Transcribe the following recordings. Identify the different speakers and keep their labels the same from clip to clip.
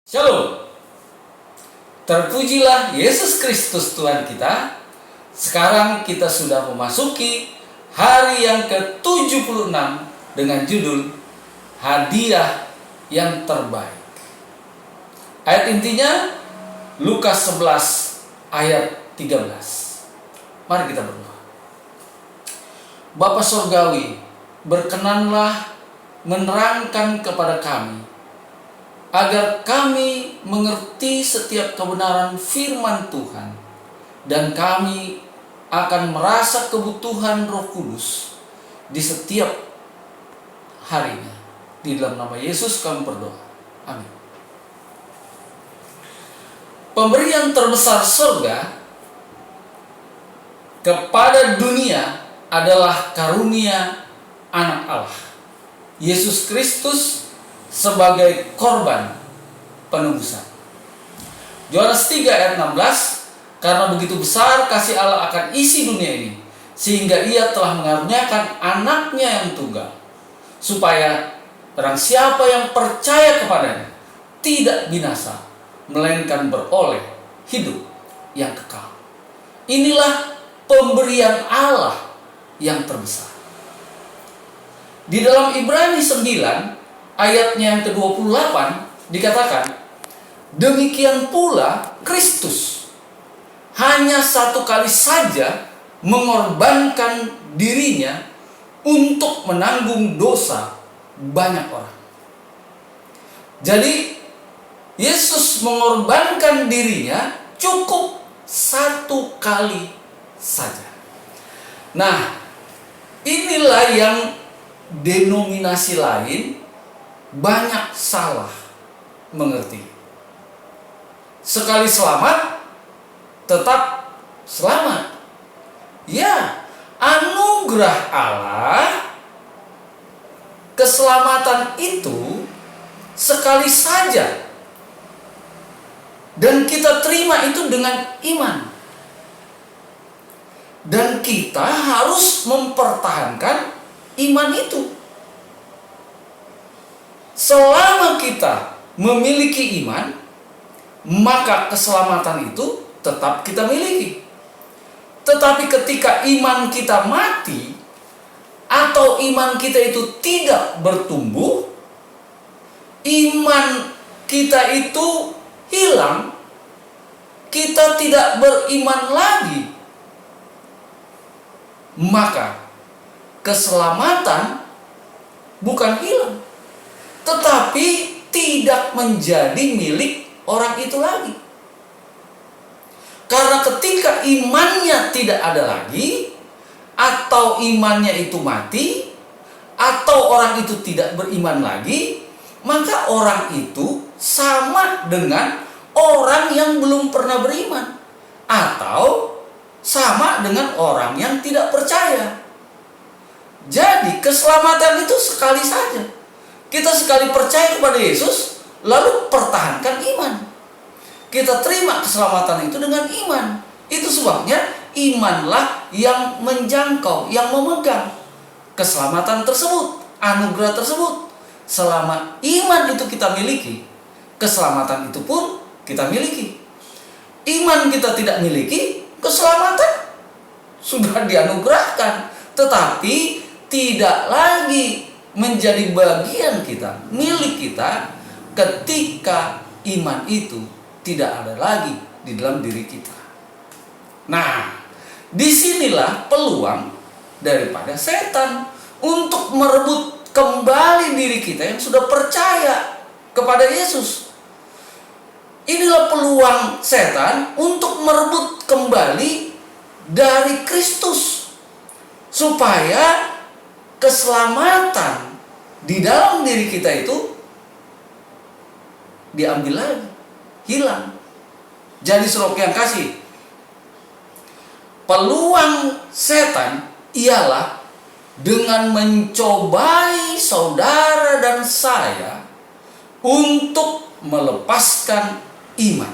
Speaker 1: Shalom. Terpujilah Yesus Kristus Tuhan kita. Sekarang kita sudah memasuki hari yang ke-76 dengan judul Hadiah yang Terbaik. Ayat intinya Lukas 11 ayat 13. Mari kita berdoa. Bapa Surgawi, berkenanlah menerangkan kepada kami agar kami mengerti setiap kebenaran firman Tuhan, dan kami akan merasa kebutuhan Roh Kudus di setiap harinya. Di dalam nama Yesus kami berdoa. Amin. Pemberian terbesar surga kepada dunia adalah karunia Anak Allah, Yesus Kristus, sebagai korban penebusan. Yohanes 3 ayat 16, karena begitu besar kasih Allah akan isi dunia ini, sehingga ia telah mengaruniakan anaknya yang tunggal, supaya barang siapa yang percaya kepadanya tidak binasa, melainkan beroleh hidup yang kekal. Inilah pemberian Allah yang terbesar. Di dalam Ibrani 9 ayatnya yang ke-28 dikatakan, demikian pula Kristus hanya satu kali saja mengorbankan dirinya untuk menanggung dosa banyak orang. Jadi Yesus mengorbankan dirinya cukup satu kali saja. Nah, inilah yang denominasi lain banyak salah mengerti. Sekali selamat, tetap selamat. Ya, anugerah Allah, keselamatan itu sekali saja, dan kita terima itu dengan iman. Dan kita harus mempertahankan iman itu. Selama kita memiliki iman, maka keselamatan itu tetap kita miliki. Tetapi ketika iman kita mati, atau iman kita itu tidak bertumbuh, iman kita itu hilang, kita tidak beriman lagi, maka keselamatan bukan hilang, tetapi tidak menjadi milik orang itu lagi. Karena ketika imannya tidak ada lagi, atau imannya itu mati, atau orang itu tidak beriman lagi, maka orang itu sama dengan orang yang belum pernah beriman, atau sama dengan orang yang tidak percaya. Jadi keselamatan itu sekali saja. Kita sekali percaya kepada Yesus, lalu pertahankan iman. Kita terima keselamatan itu dengan iman. Itu sebabnya imanlah yang menjangkau, yang memegang keselamatan tersebut, anugerah tersebut. Selama iman itu kita miliki, keselamatan itu pun kita miliki. Iman kita tidak miliki, keselamatan sudah dianugerahkan, tetapi tidak lagi menjadi bagian kita, milik kita, ketika iman itu tidak ada lagi di dalam diri kita. Nah, disinilah peluang daripada setan untuk merebut kembali diri kita yang sudah percaya kepada Yesus. Inilah peluang setan untuk merebut kembali dari Kristus, supaya keselamatan di dalam diri kita itu diambil lagi, hilang. Jadi saudara yang kasih, peluang setan ialah dengan mencobai saudara dan saya untuk melepaskan iman,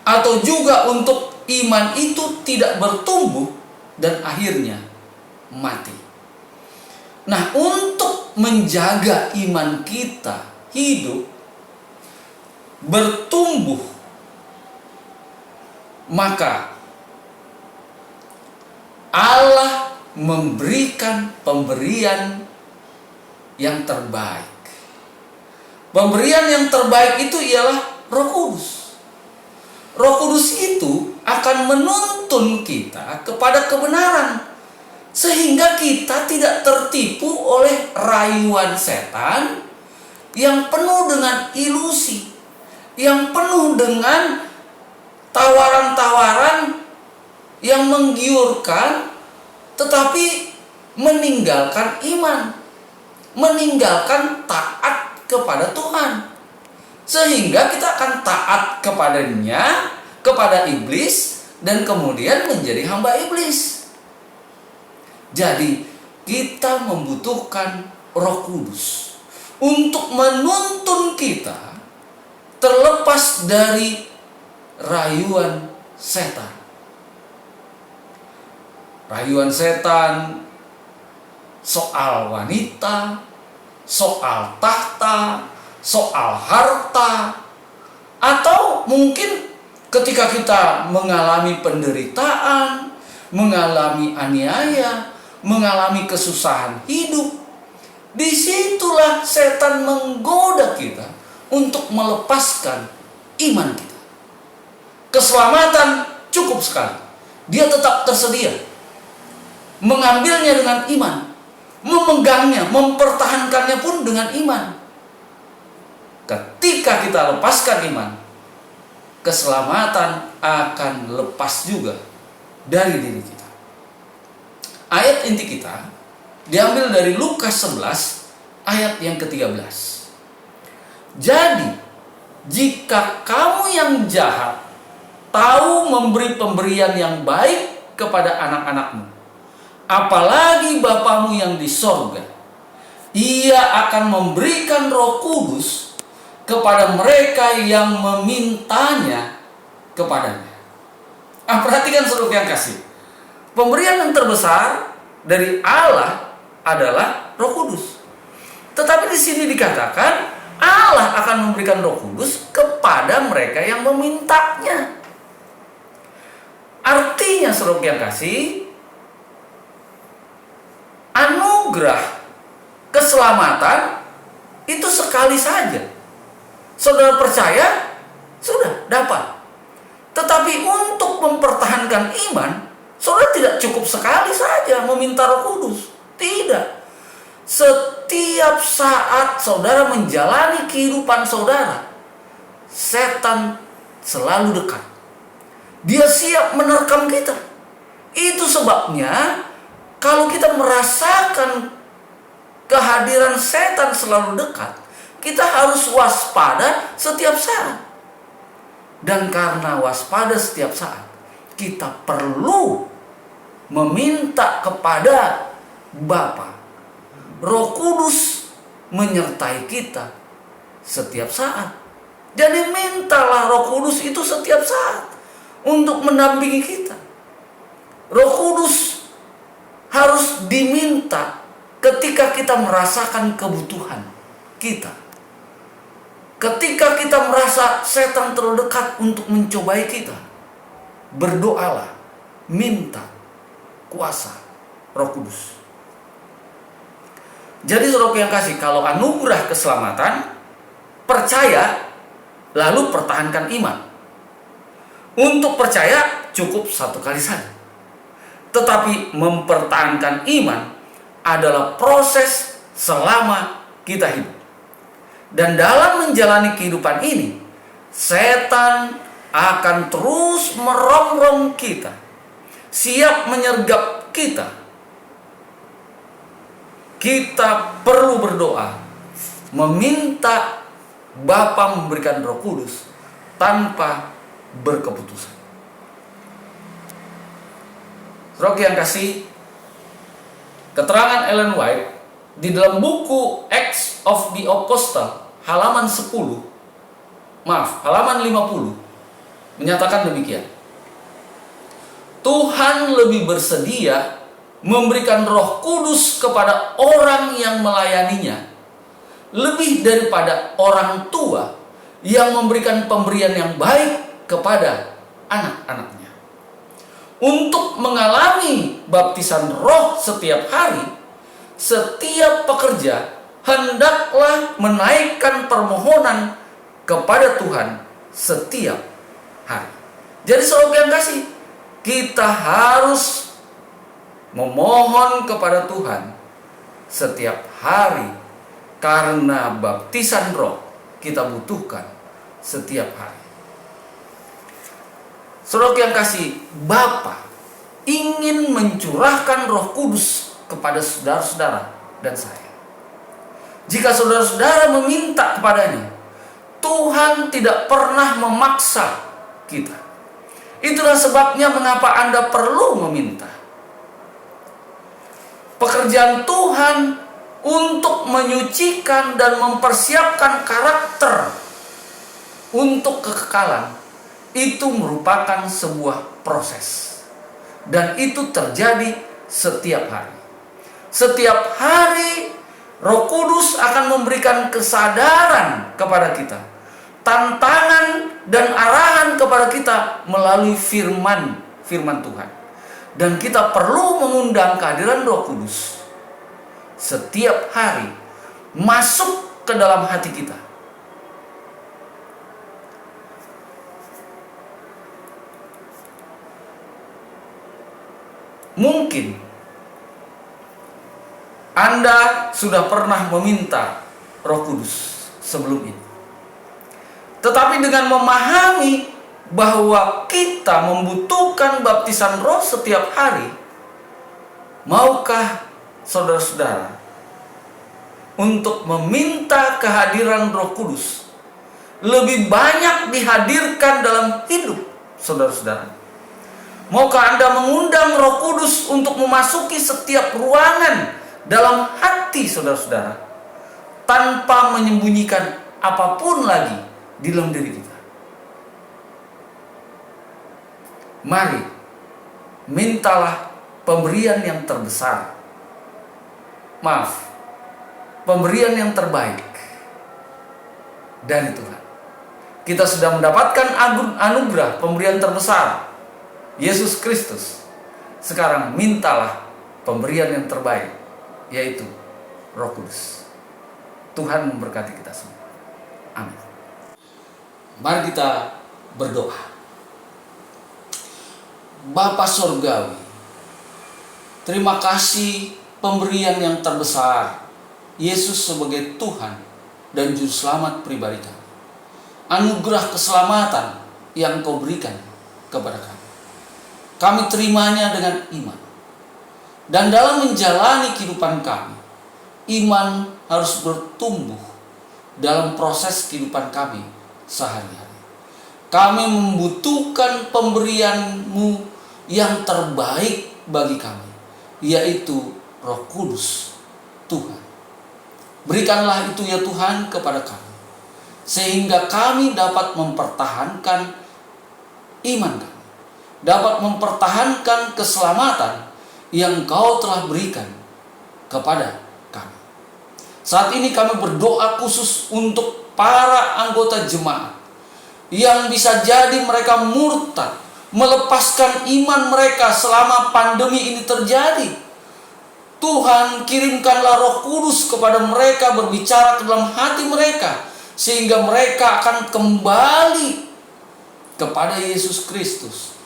Speaker 1: atau juga untuk iman itu tidak bertumbuh dan akhirnya mati. Nah, untuk menjaga iman kita hidup, bertumbuh, maka Allah memberikan pemberian yang terbaik. Pemberian yang terbaik itu ialah Roh Kudus. Roh Kudus itu akan menuntun kita kepada kebenaran, sehingga kita tidak tertipu oleh rayuan setan yang penuh dengan ilusi, yang penuh dengan tawaran-tawaran yang menggiurkan, tetapi meninggalkan iman, meninggalkan taat kepada Tuhan. Sehingga kita akan taat kepadanya, kepada iblis, dan kemudian menjadi hamba iblis. Jadi kita membutuhkan Roh Kudus untuk menuntun kita terlepas dari rayuan setan. Rayuan setan soal wanita, soal tahta, soal harta, atau mungkin ketika kita mengalami penderitaan, mengalami aniaya, mengalami kesusahan hidup, disitulah setan menggoda kita untuk melepaskan iman kita. Keselamatan cukup sekali, dia tetap tersedia. Mengambilnya dengan iman, memegangnya, mempertahankannya pun dengan iman. Ketika kita lepaskan iman, keselamatan akan lepas juga dari diri kita. Ayat inti kita diambil dari Lukas 11 ayat yang ke-13. Jadi, jika kamu yang jahat tahu memberi pemberian yang baik kepada anak-anakmu, apalagi Bapamu yang di sorga, Ia akan memberikan Roh Kudus kepada mereka yang memintanya kepadanya. Perhatikan saudara yang kasih, pemberian yang terbesar dari Allah adalah Roh Kudus. Tetapi di sini dikatakan Allah akan memberikan Roh Kudus kepada mereka yang memintanya. Artinya saudara yang kasih, anugerah keselamatan itu sekali saja. Saudara percaya, sudah dapat. Tetapi untuk mempertahankan iman, saudara tidak cukup sekali saja meminta Roh Kudus. Tidak. Setiap saat saudara menjalani kehidupan saudara, setan selalu dekat. Dia siap menerkam kita. Itu sebabnya kalau kita merasakan kehadiran setan selalu dekat, kita harus waspada setiap saat. Dan karena waspada setiap saat, kita perlu meminta kepada Bapa. Roh Kudus menyertai kita setiap saat. Jadi mintalah Roh Kudus itu setiap saat untuk mendampingi kita. Roh Kudus harus diminta ketika kita merasakan kebutuhan kita. Ketika kita merasa setan terlalu dekat untuk mencobai kita, berdoalah, minta kuasa Roh Kudus. Jadi saudara yang kasih, kalau anugerah keselamatan, percaya lalu pertahankan iman. Untuk percaya cukup satu kali saja. Tetapi mempertahankan iman adalah proses selama kita hidup. Dan dalam menjalani kehidupan ini, setan akan terus merongrong kita, siap menyergap kita. Kita perlu berdoa, meminta Bapa memberikan Roh Kudus tanpa berkeputusan. Saudara yang kasih, keterangan Ellen White di dalam buku Acts of the Apostle halaman 50 menyatakan demikian. Tuhan lebih bersedia memberikan Roh Kudus kepada orang yang melayaninya lebih daripada orang tua yang memberikan pemberian yang baik kepada anak-anaknya. Untuk mengalami baptisan roh setiap hari, setiap pekerja hendaklah menaikkan permohonan kepada Tuhan setiap hari. Jadi saudara yang kasih, kita harus memohon kepada Tuhan setiap hari, karena baptisan roh kita butuhkan setiap hari. Saudara yang kasih, Bapa ingin mencurahkan Roh Kudus kepada saudara-saudara dan saya. Jika saudara-saudara meminta kepadanya, Tuhan tidak pernah memaksa kita. Itulah sebabnya mengapa Anda perlu meminta. Pekerjaan Tuhan untuk menyucikan dan mempersiapkan karakter untuk kekekalan itu merupakan sebuah proses, dan itu terjadi setiap hari. Setiap hari Roh Kudus akan memberikan kesadaran kepada kita, tantangan dan arahan kepada kita melalui firman Tuhan. Dan kita perlu mengundang kehadiran Roh Kudus setiap hari masuk ke dalam hati kita. Mungkin Anda sudah pernah meminta Roh Kudus sebelum ini, tetapi dengan memahami bahwa kita membutuhkan baptisan roh setiap hari, maukah saudara-saudara untuk meminta kehadiran Roh Kudus lebih banyak dihadirkan dalam hidup saudara-saudara? Maukah Anda mengundang Roh Kudus untuk memasuki setiap ruangan dalam hati saudara-saudara, tanpa menyembunyikan apapun lagi di dalam diri kita? Mari, mintalah pemberian yang terbesar. Maaf, pemberian yang terbaik dari Tuhan. Kita sudah mendapatkan anugerah pemberian terbesar, Yesus Kristus. Sekarang mintalah pemberian yang terbaik, yaitu Roh Kudus. Tuhan memberkati kita semua. Amin. Mari kita berdoa. Bapa Surgawi, terima kasih pemberian yang terbesar, Yesus sebagai Tuhan dan Juru Selamat pribadi kami. Anugerah keselamatan yang Kau berikan kepada kami. Kami terimanya dengan iman. Dan dalam menjalani kehidupan kami, iman harus bertumbuh dalam proses kehidupan kami sehari-hari. Kami membutuhkan pemberian-Mu yang terbaik bagi kami, yaitu Roh Kudus Tuhan. Berikanlah itu ya Tuhan kepada kami, sehingga kami dapat mempertahankan iman kami, dapat mempertahankan keselamatan yang Kau telah berikan kepada kami. Saat ini kami berdoa khusus untuk para anggota jemaat yang bisa jadi mereka murtad, melepaskan iman mereka selama pandemi ini terjadi. Tuhan, kirimkanlah Roh Kudus kepada mereka, berbicara ke dalam hati mereka, sehingga mereka akan kembali kepada Yesus Kristus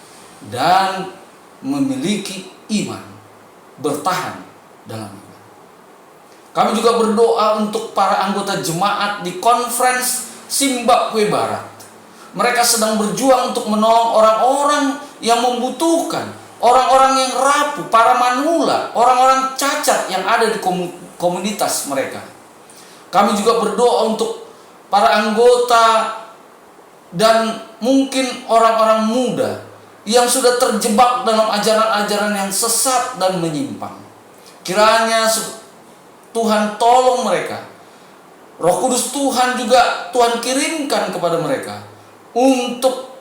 Speaker 1: dan memiliki iman, bertahan dalam iman. Kami juga berdoa untuk para anggota jemaat di Conference Zimbabwe Barat. Mereka sedang berjuang untuk menolong orang-orang yang membutuhkan, orang-orang yang rapuh, para manula, orang-orang cacat yang ada di komunitas mereka. Kami juga berdoa untuk para anggota dan mungkin orang-orang muda yang sudah terjebak dalam ajaran-ajaran yang sesat dan menyimpang. Kiranya Tuhan tolong mereka. Roh Kudus Tuhan juga Tuhan kirimkan kepada mereka, untuk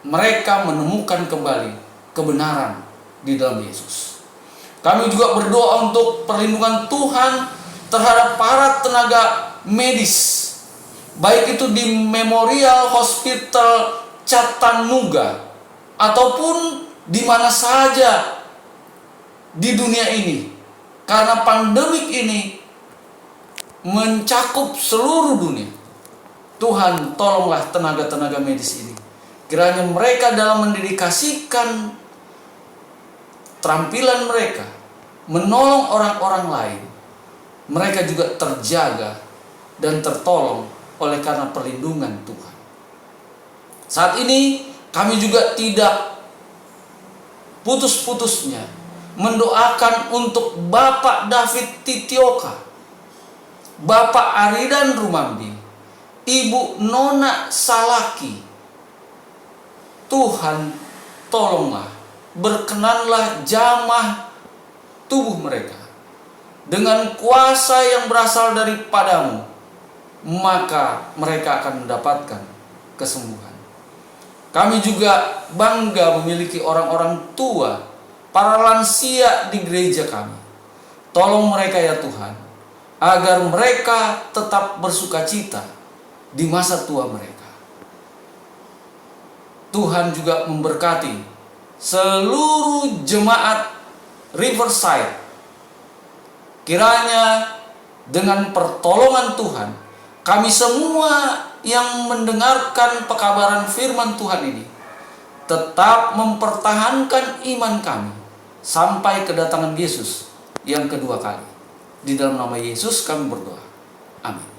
Speaker 1: mereka menemukan kembali kebenaran di dalam Yesus. Kami juga berdoa untuk perlindungan Tuhan terhadap para tenaga medis baik itu di Memorial Hospital Chattanooga ataupun di mana saja di dunia ini, karena pandemik ini mencakup seluruh dunia. Tuhan, tolonglah tenaga-tenaga medis ini. Kiranya mereka dalam mendedikasikan keterampilan mereka menolong orang-orang lain, mereka juga terjaga dan tertolong oleh karena perlindungan Tuhan. Saat ini kami juga tidak putus-putusnya mendoakan untuk Bapak David Titioka, Bapak Aridan Rumambi, Ibu Nona Salaki. Tuhan, tolonglah, berkenanlah jamah tubuh mereka dengan kuasa yang berasal daripadamu, maka mereka akan mendapatkan kesembuhan. Kami juga bangga memiliki orang-orang tua, para lansia di gereja kami. Tolong mereka ya Tuhan, agar mereka tetap bersukacita di masa tua mereka. Tuhan juga memberkati seluruh jemaat Riverside. Kiranya dengan pertolongan Tuhan, kami semua yang mendengarkan pekabaran firman Tuhan ini tetap mempertahankan iman kami sampai kedatangan Yesus yang kedua kali. Di dalam nama Yesus kami berdoa. Amin.